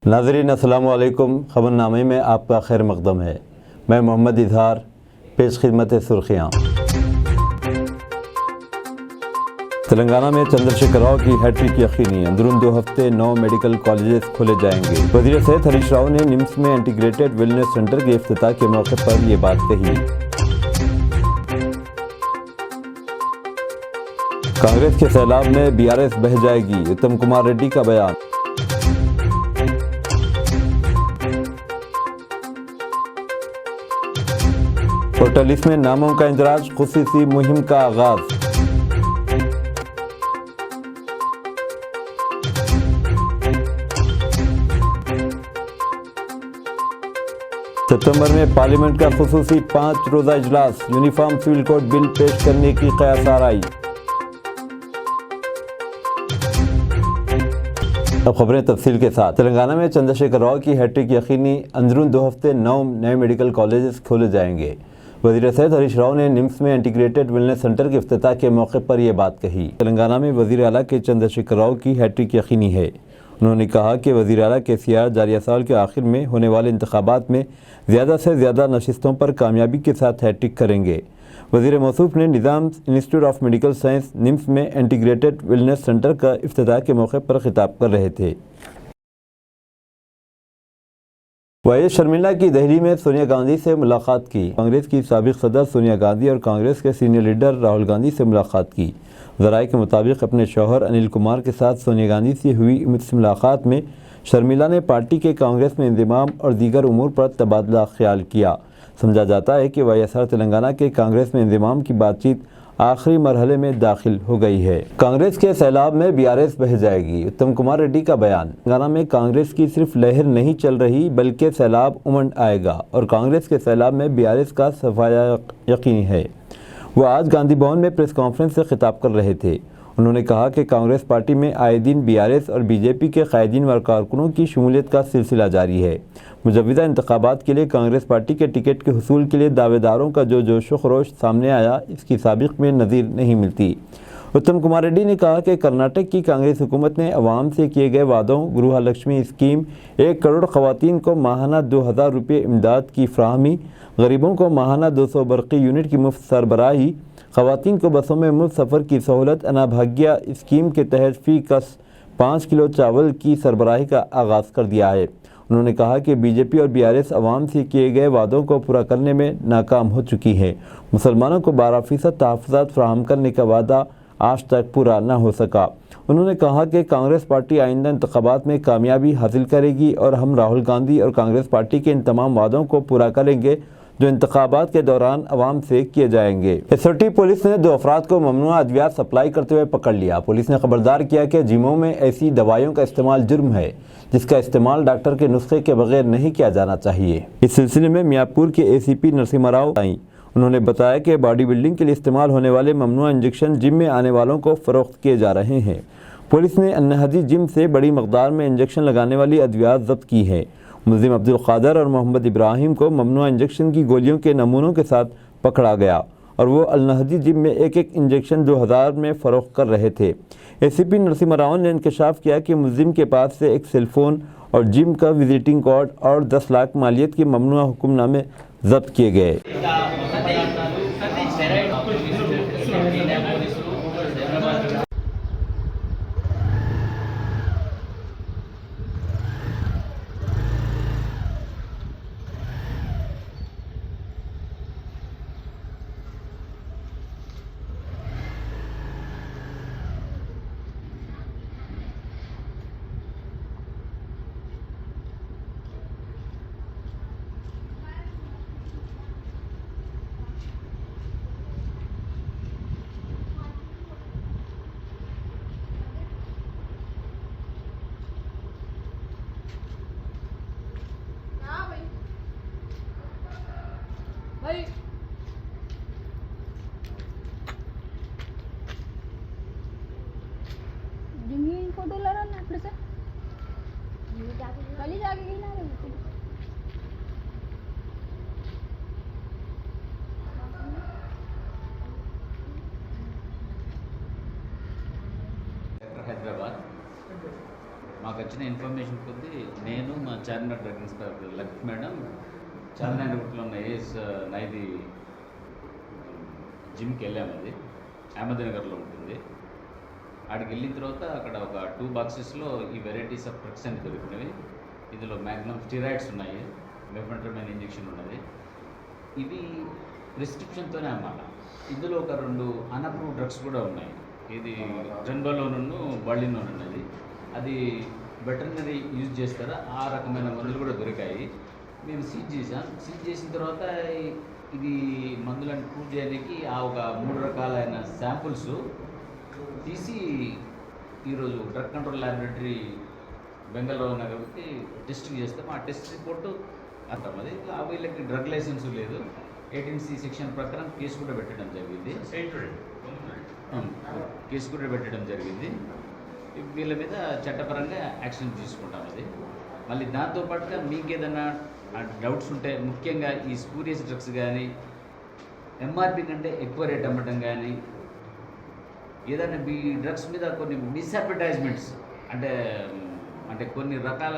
नाज़रीन अस्सलाम वालेकुम। ख़बरनामे में आपका खैर मक़दम है। मैं मोहम्मद इज़हार, पेश खिदमत सुर्खियाँ। तेलंगाना में चंद्रशेखर राव की हैट्रिक यकीनी, अंदरून 2 हफ्ते 9 मेडिकल कॉलेजेस खोले जाएंगे। वज़ीर सेहत हरीश राव ने निम्स में इंटीग्रेटेड वेलनेस सेंटर के इफ्तिताह के मौके पर ये बात कही। कांग्रेस के सैलाब में बीआरएस बह जाएगी, उत्तम कुमार रेड्डी का बयान। पोर्टलिस में नामों का इंदराज, खुसूसी मुहिम का आगाज। सितंबर में पार्लियामेंट का खुसूसी 5 रोज़ा इजलास, यूनिफॉर्म सिविल कोड बिल पेश करने की क़यास आराई। अब खबरें तफसील के साथ। तेलंगाना में चंद्रशेखर राव की हैट्रिक यकीनी, अंदरून 2 हफ्ते 9 नए मेडिकल कॉलेजेस खोले जाएंगे। वज़ीर सेहत हरीश राव ने निम्स में इंटीग्रेटेड वेलनेस सेंटर के इफ्तिताह के मौके पर यह बात कही। तेलंगाना में वज़ीर आला के चंद्रशेखर राव की हैट्रिक यकीनी है। उन्होंने कहा कि वज़ीर आला केसीआर जारिया साल के आखिर में होने वाले इंतखाबात में ज़्यादा से ज़्यादा नशिस्तों पर कामयाबी के साथ हैट्रिक करेंगे। वज़ीर मौसूफ ने Nizam institute of medical science NIMS में इंटीग्रेटेड वेलनेस सेंटर का इफ्तिताह के मौके पर खिताब कर रहे थे। वाइएस शर्मिला की दिल्ली में सोनिया गांधी से मुलाकात की। कांग्रेस की साबिक सदर सोनिया गांधी और कांग्रेस के सीनियर लीडर राहुल गांधी से मुलाकात की। ज़राए के मुताबिक अपने शौहर अनिल कुमार के साथ सोनिया गांधी से हुई इस मुलाकात में शर्मिला ने पार्टी के कांग्रेस में इंज़माम और दीगर उमूर पर तबादला ख्याल किया। समझा जाता है कि वाईएसआर तेलंगाना के कांग्रेस में इंज़माम की बातचीत आखिरी मरहले में दाखिल हो गई है। कांग्रेस के सैलाब में बीआरएस बह जाएगी, उत्तम कुमार रेड्डी का बयान। तेलंगाना में कांग्रेस की सिर्फ लहर नहीं चल रही बल्कि सैलाब उमड़ आएगा और कांग्रेस के सैलाब में बीआरएस का सफाया यकीनी है। वो आज गांधी भवन में प्रेस कॉन्फ्रेंस से खिताब कर रहे थे। उन्होंने कहा कि कांग्रेस पार्टी में आए दिन बीआरएस और बीजेपी के कायदीन व कारकुनों की शमूलियत का सिलसिला जारी है। मुजव्वदा इंतखाबात के लिए कांग्रेस पार्टी के टिकट के हुसूल के लिए दावेदारों का जो जोश व खरोश सामने आया, इसकी साबिक में नज़ीर नहीं मिलती। उत्तम कुमार रेड्डी ने कहा कि कर्नाटक की कांग्रेस हुकूमत ने अवाम से किए गए वादों, गृह लक्ष्मी स्कीम, 1 करोड़ ख़वातीन को माहाना 2000 रुपये इमदाद की फ्राहमी, गरीबों को माहाना 200 बरक़ी यूनिट की मुफ्त सरबराही, ख़वातीन को बसों में मुफ्त सफ़र की सहूलत, अनाभाग्य स्कीम के तहत फ़ी कस 5 किलो चावल की सरबराही का आगाज़ कर दिया है। उन्होंने कहा कि बीजेपी और बीआरएस अवाम से किए गए वादों को पूरा करने में नाकाम हो चुकी है। मुसलमानों को 12% तहफ़्फ़ुज़ात फ़राहम करने का वादा आज तक पूरा न हो सका। उन्होंने कहा कि कांग्रेस पार्टी आइंदा इंतखाबात में कामयाबी हासिल करेगी और हम राहुल गांधी और कांग्रेस पार्टी के इन तमाम वादों को पूरा करेंगे जो इंतखाबात के दौरान अवाम से किए जाएंगे। एसओटी पुलिस ने 2 अफराद को ममनुआ अद्वियात सप्लाई करते हुए पकड़ लिया। पुलिस ने खबरदार किया कि जिमों में ऐसी दवाइयों का इस्तेमाल जुर्म है जिसका इस्तेमाल डॉक्टर के नुस्खे के बगैर नहीं किया जाना चाहिए। इस सिलसिले में मियाँपुर के एसीपी नरसिम्हा राव आई। उन्होंने बताया कि बॉडी बिल्डिंग के लिए इस्तेमाल होने वाले ममनुआ इंजेक्शन जिम में आने वालों को फ़रोख्त किए जा रहे हैं। पुलिस ने अन्नहदी जिम से बड़ी मकदार में इंजेक्शन लगाने वाली अद्वियात जब्त की है। मुल्ज़िम अब्दुल क़ादर और मोहम्मद इब्राहिम को ममनुआ इंजेक्शन की गोलियों के नमूनों के साथ पकड़ा गया और वो अलनहदी जिम में एक इंजेक्शन 2000 में फ़रोख्त कर रहे थे। एसीपी नरसिम्हा राव ने इंकशाफ किया कि मुल्ज़िम के पास से एक सेलफोन और जिम का विजिटिंग कार्ड और 10 लाख मालियत के ममनुआ हुक्मनामे जब्त किए गए। भाई जिंगी फोटो ला रहा ना अपने से कल ही जाके गई ना हैदराबाद మాకు వచ్చిన ఇన్ఫర్మేషన్ కొద్దీ నేను మా Charminar drug inspector Lakshmi madam Charminar రూట్లో ఉన్న ఏఎస్ నైది జిమ్కి వెళ్ళాము. అది అహ్మద్నగర్లో ఉంటుంది. అక్కడికి వెళ్ళిన తర్వాత అక్కడ ఒక 2 బాక్సెస్లో ఈ వెరైటీస్ ఆఫ్ డ్రగ్స్ అని దొరికినవి. ఇందులో మ్యాక్సిమం స్టిరాయిడ్స్ ఉన్నాయి, మెఫెంట్రమైన్ ఇంజెక్షన్ ఉన్నది. ఇవి ప్రిస్క్రిప్షన్తోనే అన్నమాట. ఇందులో ఒక 2 అన్అప్రూవ్ డ్రగ్స్ కూడా ఉన్నాయి. ఇది ట్రెన్బలోను బాల్డినోన్ ఉన్నది. అది వెటర్నరీ యూజ్ చేస్తారా ఆ రకమైన మందులు కూడా దొరికాయి. మేము సీజ్ చేసాం. సీజ్ చేసిన తర్వాత ఇది మందులను ప్రూవ్ చేయడానికి ఆ ఒక 3 రకాలైన శాంపుల్స్ తీసి ఈరోజు డ్రగ్ కంట్రోల్ ల్యాబొరేటరీ బెంగళూరు నగర్కి టెస్ట్ చేస్తాం. ఆ టెస్ట్ రిపోర్టు అంటాం. అది వీళ్ళకి డ్రగ్ లైసెన్స్ లేదు. 18C సెక్షన్ ప్రకారం కేసు కూడా పెట్టడం జరిగింది. కేసు కూడా పెట్టడం జరిగింది. వీళ్ళ మీద చట్టపరంగా యాక్షన్ తీసుకుంటాం. అది మళ్ళీ దాంతోపాటుగా మీకు ఏదైనా డౌట్స్ ఉంటే, ముఖ్యంగా ఈ స్పూరియస్ డ్రగ్స్ కానీ ఎంఆర్పి కంటే ఎక్కువ రేట్ అమ్మటం కానీ, ఏదైనా ఈ డ్రగ్స్ మీద కొన్ని మిస్అడ్వర్టైజ్మెంట్స్ అంటే కొన్ని రకాల,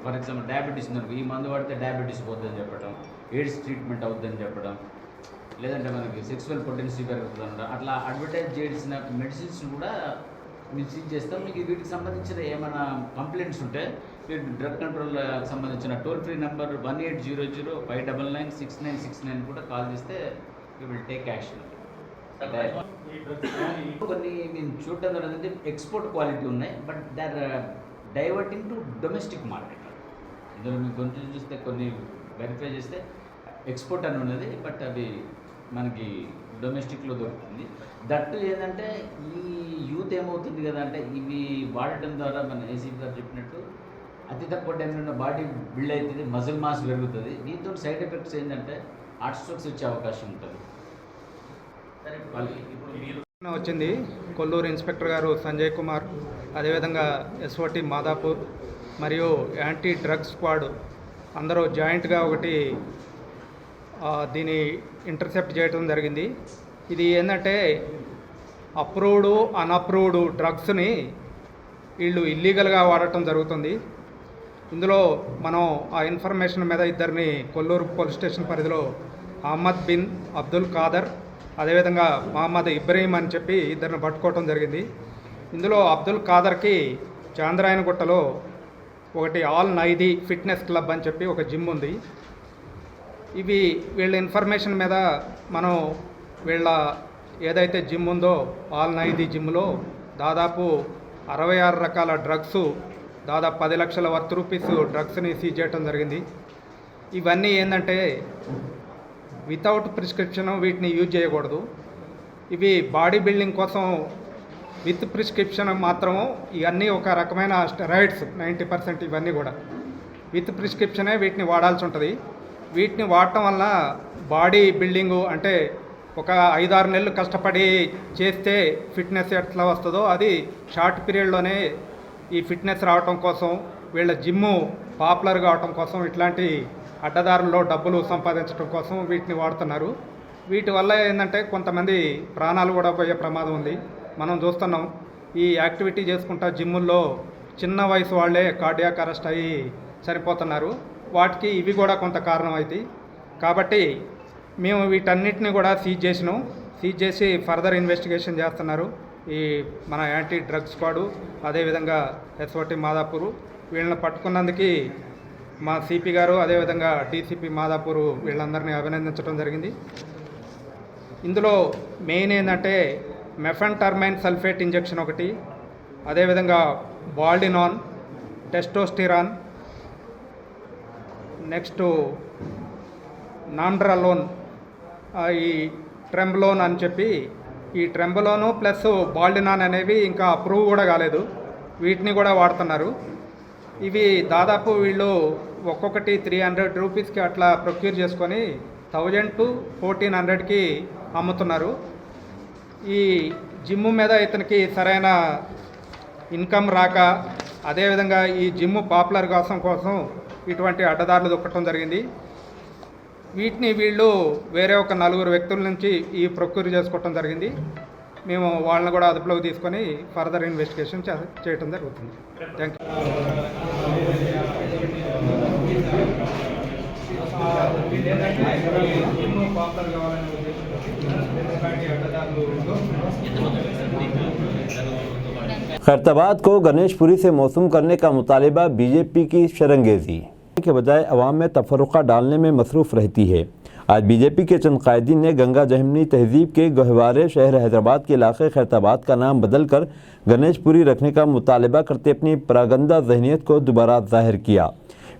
ఫర్ ఎగ్జాంపుల్ డయాబెటీస్ ఉందనుకో, ఈ మందు వాడితే డయాబెటీస్ పోతుందని చెప్పడం, ఎయిడ్స్ ట్రీట్మెంట్ అవుతుందని చెప్పడం, లేదంటే మనకి సెక్సువల్ పొటెన్సీ పెరుగుతుందంట, అట్లా అడ్వర్టైజ్ చేసిన మెడిసిన్స్ కూడా మేము సీజ్ చేస్తాం. మీకు వీటికి సంబంధించిన ఏమైనా కంప్లైంట్స్ ఉంటే మీరు డ్రగ్ కంట్రోల్ సంబంధించిన టోల్ ఫ్రీ నెంబర్ 1800-599-6969 కూడా కాల్ చేస్తే యూ విల్ టేక్ యాక్షన్. కొన్ని మేము చూడటం జరిగింది ఎక్స్పోర్ట్ క్వాలిటీ ఉన్నాయి, but they are diverting to domestic market. ఇందులో మీకు కొంచెం చూస్తే కొన్ని వెరిఫై చేస్తే ఎక్స్పోర్ట్ అని ఉన్నది, బట్ అవి మనకి డొమెస్టిక్లో దొరుకుతుంది. దట్టు ఏంటంటే ఈ యూత్ ఏమవుతుంది కదా అంటే, ఇవి వాడటం ద్వారా మన ఏసీపీ గారు చెప్పినట్టు అతి తక్కువ టైంలో బాడీ బిల్డ్ అవుతుంది, మజిల్ మాస్ పెరుగుతుంది. దీంతో సైడ్ ఎఫెక్ట్స్ ఏంటంటే హార్ట్ స్ట్రోక్స్ వచ్చే అవకాశం ఉంటుంది. సరే, వాళ్ళకి ఇప్పుడు మీరు వచ్చింది కొల్లూరు ఇన్స్పెక్టర్ గారు సంజయ్ కుమార్, అదేవిధంగా ఎస్ఓటి మాదాపూర్ మరియు యాంటీ డ్రగ్స్ స్క్వాడ్ అందరూ జాయింట్గా ఒకటి దీన్ని ఇంటర్సెప్ట్ చేయడం జరిగింది. ఇది ఏంటంటే అప్రూవ్డ్ అన్అప్రూవ్డ్ డ్రగ్స్ని వీళ్ళు ఇల్లీగల్గా వాడటం జరుగుతుంది. ఇందులో మనం ఆ ఇన్ఫర్మేషన్ మీద ఇద్దరిని కొల్లూరు పోలీస్ స్టేషన్ పరిధిలో అహ్మద్ బిన్ అబ్దుల్ ఖాదర్, అదేవిధంగా మహమ్మద్ ఇబ్రహీం అని చెప్పి ఇద్దరిని పట్టుకోవటం జరిగింది. ఇందులో అబ్దుల్ ఖాదర్కి చాంద్రాయనగుట్టలో ఒకటి ఆల్ నైది ఫిట్నెస్ క్లబ్ అని చెప్పి ఒక జిమ్ ఉంది. ఇవి వీళ్ళ ఇన్ఫర్మేషన్ మీద మనం వీళ్ళ ఏదైతే జిమ్ ఉందో ఆల్ నైది జిమ్లో దాదాపు 66 రకాల డ్రగ్స్, దాదాపు 10 లక్షల వర్త్ రూపీస్ డ్రగ్స్ని సీజ్ చేయడం జరిగింది. ఇవన్నీ ఏంటంటే వితౌట్ ప్రిస్క్రిప్షన్ వీటిని యూజ్ చేయకూడదు. ఇవి బాడీ బిల్డింగ్ కోసం విత్ ప్రిస్క్రిప్షన్ మాత్రం. ఇవన్నీ ఒక రకమైన స్టెరాయిడ్స్ 90%. ఇవన్నీ కూడా విత్ ప్రిస్క్రిప్షనే వీటిని వాడాల్సి ఉంటుంది. వీటిని వాడటం వల్ల బాడీ బిల్డింగు అంటే ఒక 5-6 నెలలు కష్టపడి చేస్తే ఫిట్నెస్ ఎట్లా వస్తుందో అది షార్ట్ పీరియడ్లోనే ఈ ఫిట్నెస్ రావటం కోసం, వీళ్ళ జిమ్ము పాపులర్ కావటం కోసం, ఇట్లాంటి అడ్డదారుల్లో డబ్బులు సంపాదించడం కోసం వీటిని వాడుతున్నారు. వీటి వల్ల ఏంటంటే కొంతమంది ప్రాణాలు కూడా పోయే ప్రమాదం ఉంది. మనం చూస్తున్నాం ఈ యాక్టివిటీ చేసుకుంటా జిమ్ముల్లో చిన్న వయసు వాళ్ళే కార్డియాక్ అరెస్ట్ అయ్యి చనిపోతున్నారు. వాటికి ఇవి కూడా కొంత కారణం అవుతాయి. కాబట్టి మేము వీటన్నిటిని కూడా సీజ్ చేసి ఫర్దర్ ఇన్వెస్టిగేషన్ చేస్తున్నారు ఈ మన యాంటీ డ్రగ్స్ స్క్వాడు, అదేవిధంగా ఎస్ఓటి మాదాపూరు. వీళ్ళని పట్టుకున్నందుకు మా సిపి గారు, అదేవిధంగా డీసీపీ మాదాపూరు వీళ్ళందరినీ అభినందించడం జరిగింది. ఇందులో మెయిన్ ఏంటంటే మెఫెంటర్మైన్ సల్ఫేట్ ఇంజెక్షన్ ఒకటి, అదేవిధంగా బాల్డినాన్, టెస్టోస్టిరాన్, నెక్స్ట్ నామ్డ్రలోన్, ఈ ట్రెంబలోన్ అని చెప్పి, ఈ ట్రెంబలోను ప్లస్ బాల్డినాన్ అనేవి ఇంకా అప్రూవ్ కూడా కాలేదు. వీటిని కూడా వాడుతున్నారు. ఇవి దాదాపు వీళ్ళు ఒక్కొక్కటి 300 రూపీస్కి అట్లా ప్రొక్యూర్ చేసుకొని 1000 to 1400కి అమ్ముతున్నారు. ఈ జిమ్ము మీద ఇతనికి సరైన ఇన్కమ్ రాక, అదేవిధంగా ఈ జిమ్ము పాపులర్ కోసం ఇటువంటి అడ్డదారులు దొక్కటం జరిగింది. వీటిని వీళ్ళు వేరే ఒక 4 వ్యక్తుల నుంచి ఈ ప్రొక్యూర్ చేసుకోవటం జరిగింది. మేము వాళ్ళని కూడా అదుపులోకి తీసుకొని ఫర్దర్ ఇన్వెస్టిగేషన్ చేయడం జరుగుతుంది. థ్యాంక్ खैरताबाद को गणेशपुरी से मौसूम करने का मुतालिबा बीजेपी की शरंगेजी के बजाय अवाम में तफर्रुक़ा डालने में मसरूफ़ रहती है। आज बीजेपी के चंद कायदीन ने गंगा जमुनी तहजीब के गहवारे शहर हैदराबाद के इलाके खैरताबाद का नाम बदलकर गणेशपुरी रखने का मुतालिबा करते अपनी परागंदा ज़हनियत को दोबारा ज़ाहिर किया।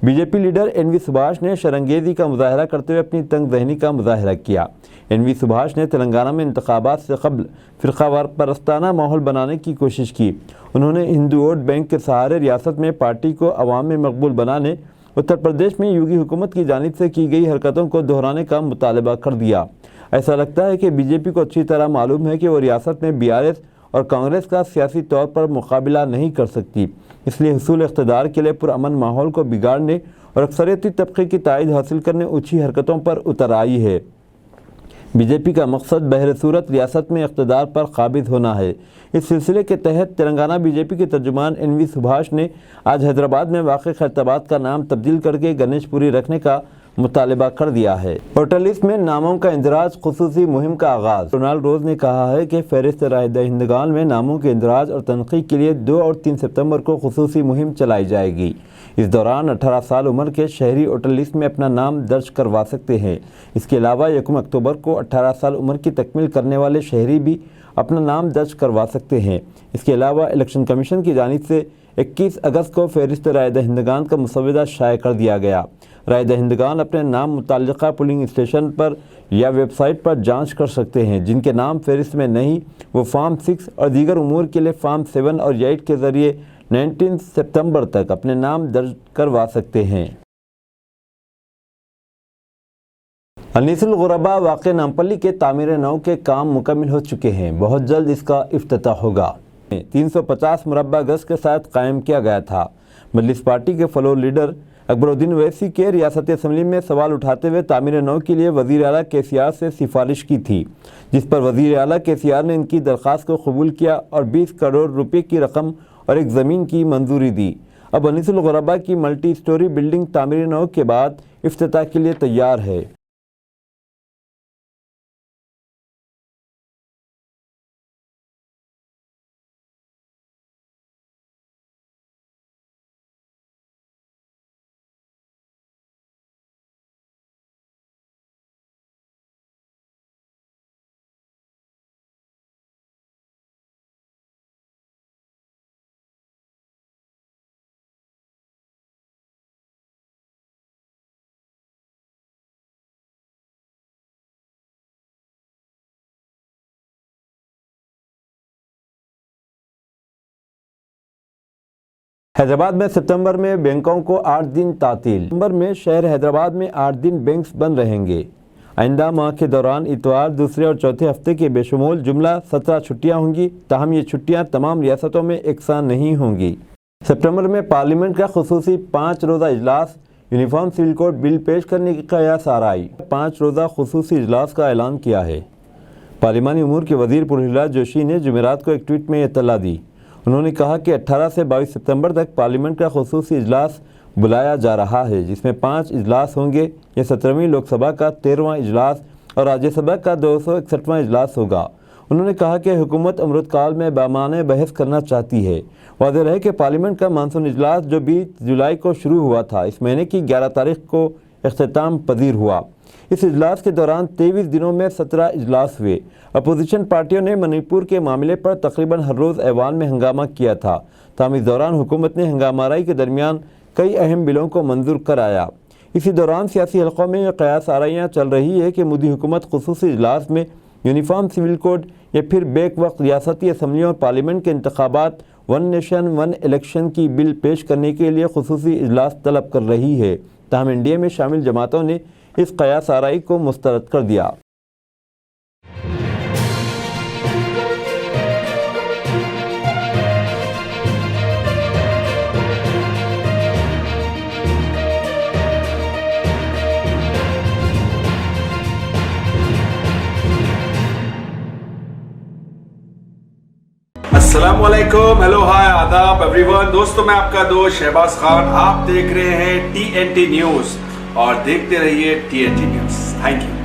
बीजेपी लीडर एनवी सुभाष ने शरंगेज़ी का मुजाहरा करते हुए अपनी तंग ज़हनी का मुजाहरा किया। एनवी सुभाष ने तेलंगाना में इंतखाबात से कबल फ़िरक़ावार परस्ताना माहौल बनाने की कोशिश की। उन्होंने हिंदू वोट बैंक के सहारे रियासत में पार्टी को अवाम में मकबूल बनाने उत्तर प्रदेश में योगी हुकूमत की जानिब से की गई हरकतों को दोहराने का मुतालबा कर दिया। ऐसा लगता है कि बीजेपी को अच्छी तरह मालूम है कि वो रियासत में बीआरएस और कांग्रेस का सियासी तौर पर मुकाबला नहीं कर सकती, इसलिए हुसूल इक़्तिदार के लिए पुरअमन माहौल को बिगाड़ने और अक्सरियती तबके की तायद हासिल करने ऊँची हरकतों पर उतर आई है। बीजेपी का मकसद बहर सूरत रियासत में इक़्तिदार पर काबिज होना है। इस सिलसिले के तहत तेलंगाना बीजेपी के तर्जुमान एनवी सुभाष ने आज हैदराबाद में वाक़ खैरताबाद का नाम तब्दील करके गणेशपुरी रखने का मुतालिबा कर दिया है। वोटर लिस्ट में नामों का इंदराज खुसूसी मुहिम का आगाज़। डोनाल्ड रोज ने कहा है कि फहरिस्त राय दहिंदगान में नामों के इंदराज और तनक़ीद के लिए 2 और 3 सितंबर को खुसूसी मुहिम चलाई जाएगी। इस दौरान 18 साल उम्र के शहरी वोटर लिस्ट में अपना नाम दर्ज करवा सकते हैं। इसके अलावा 1 अक्टूबर को 18 साल उम्र की तकमील करने वाले शहरी भी अपना नाम दर्ज करवा सकते हैं। इसके अलावा इलेक्शन कमीशन की जानिब से 21 अगस्त को फहरिस्त राय दहिंदगान का मुसव्वदा शाये कर दिया गया। राय दहिंदगान अपने नाम मुताल्लिक़ा पोलिंग स्टेशन पर या वेबसाइट पर जांच कर सकते हैं। जिनके नाम फहरिस्त में नहीं वो फॉर्म 6 और दीगर उमूर के लिए फॉर्म 7 और 8 के ज़रिए 19 सितंबर तक अपने नाम दर्ज करवा सकते हैं। अनीसुल गुरबा वाक़े नामपल्ली के तामीर नौ के काम मुकम्मल हो चुके हैं। बहुत जल्द इसका इफ्तिताह होगा। 350 मुरब्बा गज के साथ कायम किया गया था। मजलिस पार्टी के फ्लोर लीडर अकबरुद्दीन ओवैसी के रियासती असम्बली में सवाल उठाते हुए तामीर नौ के लिए वज़ीर आला केसीआर से सिफारिश की थी, जिस पर वज़ीर आला केसीआर ने इनकी दरख्वास्त को कबूल किया और 20 करोड़ रुपए की रकम और एक ज़मीन की मंजूरी दी। अब अनीसुल गुरबा की मल्टी स्टोरी बिल्डिंग तामीर नौ के बाद इफ्तिताह के लिए तैयार है। हैदराबाद में सितंबर में बैंकों को 8 दिन तातील। सितंबर में शहर हैदराबाद में 8 दिन बैंक्स बंद रहेंगे। आइंदा माह के दौरान इतवार, दूसरे और चौथे हफ्ते के बेशुमाल जुमला 17 छुट्टियां होंगी। ताहम ये छुट्टियां तमाम रियासतों में एकसा नहीं होंगी। सितंबर में पार्लियामेंट का खुसूसी 5 रोज़ा इजलास, यूनिफॉर्म सिविल कोड बिल पेश करने की कयास आराई 5 रोज़ा खुसूसी इजलास का ऐलान किया है। पार्लिमानी उमूर के वज़ीर पुरहिलाल जोशी ने जुमेरात को एक ट्वीट में इत्तला दी। उन्होंने कहा कि 18 से 22 सितंबर तक पार्लियामेंट का खुसूसी इजलास बुलाया जा रहा है, जिसमें 5 इजलास होंगे। यह 17वीं लोकसभा का 13वां इजलास और राज्यसभा का 261वां इजलास होगा। उन्होंने कहा कि हुकूमत अमृतकाल में बामाने बहस करना चाहती है। वाज़ेह है कि पार्लियामेंट का मानसून इजलास जो 20 जुलाई को शुरू हुआ था, इस महीने की 11 तारीख को इख्तिताम पजीर हुआ। इस इजलास के दौरान 23 दिनों में 17 इजलास हुए। अपोजिशन पार्टियों ने मणिपुर के मामले पर तकरीबन हर रोज़ ऐवान में हंगामा किया था। ताहम इस दौरान हुकूमत ने हंगामाराई के दरमियान कई अहम बिलों को मंजूर कराया। इसी दौरान सियासी हलकों में कयास आराइयाँ चल रही है कि मोदी हुकूमत खुसूसी इजलास में यूनिफॉर्म सिविल कोड या फिर बेक वक्त रियासती असम्बलियों और पार्लियामेंट के इंतखाबात 1 नेशन 1 इलेक्शन की बिल पेश करने के लिए खुसूसी इजलास तलब कर रही है। ताहम एनडीए में शामिल जमातों ने इस कयास आराई को मुस्तरद कर दिया। अस्सलामुअलैकुम, हेलो हाय आदाब एवरीवन। दोस्तों मैं आपका दोस्त शहबाज खान, आप देख रहे हैं TNT न्यूज़ और देखते रहिए TNT न्यूज़। Thank you.